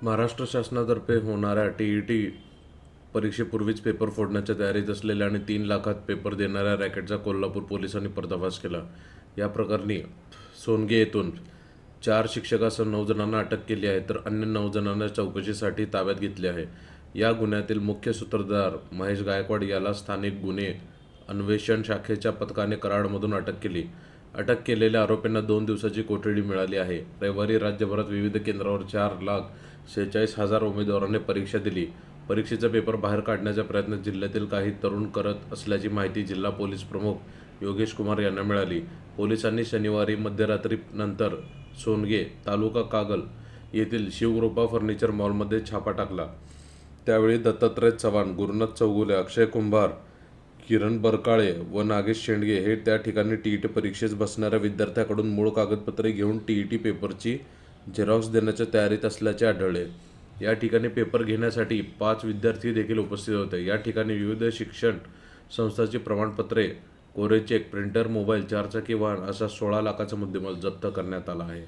महाराष्ट्र शासनातर्फे होणाऱ्या T परीक्षेपूर्वीच paper फोडण्याच्या तयारीत असलेल्या आणि 3 लाखात पेपर देणाऱ्या रॅकेटचा कोल्हापूर पोलिसांनी पर्दाफाश केला. या प्रकरणी सोनगे येथून 4 शिक्षकासह 9 जणांना अटक केली आहे, तर अन्य 9 जणांना चौकशीसाठी ताब्यात घेतले आहे. या गुन्ह्यातील मुख्य सूत्रधार महेश गायकवाड याला स्थानिक गुन्हे अन्वेषण शाखेच्या पथकाने कराडमधून अटक केली. अटक केलेल्या आरोपींना 2 दिवसाची कोठडी मिळाली आहे. रविवारी राज्यभरात विविध केंद्रावर 4,46,000 उमेदवारांनी परीक्षा दिली. परीक्षेचा पेपर बाहेर काढण्याचा प्रयत्न जिल्ह्यातील काही तरुण करत असल्याची माहिती जिल्हा पोलीस प्रमुख योगेश कुमार यांना मिळाली. पोलिसांनी शनिवारी मध्यरात्रीनंतर सोनगे, तालुका कागल येथील शिवकृपा फर्निचर मॉलमध्ये छापा टाकला. त्यावेळी दत्तात्रय चव्हाण, गुरुनाथ चौगुले, अक्षय कुंभार, किरण बरकाळे व नागेश शेंडगे हे त्या ठिकाणी टीईटी परीक्षेस बसणाऱ्या विद्यार्थ्याकडून मूळ कागदपत्रे घेऊन टीईटी पेपरची झेरॉक्स देण्याच्या तयारीत असल्याचे आढळले. या ठिकाणी पेपर घेण्यासाठी 5 विद्यार्थी देखील उपस्थित होते. या ठिकाणी विविध शिक्षण संस्थांची प्रमाणपत्रे, कोरे चेक, प्रिंटर, मोबाईल, 4 चाकी वाहन असा 16 लाखाचा मुद्देमाल जप्त करण्यात आला आहे.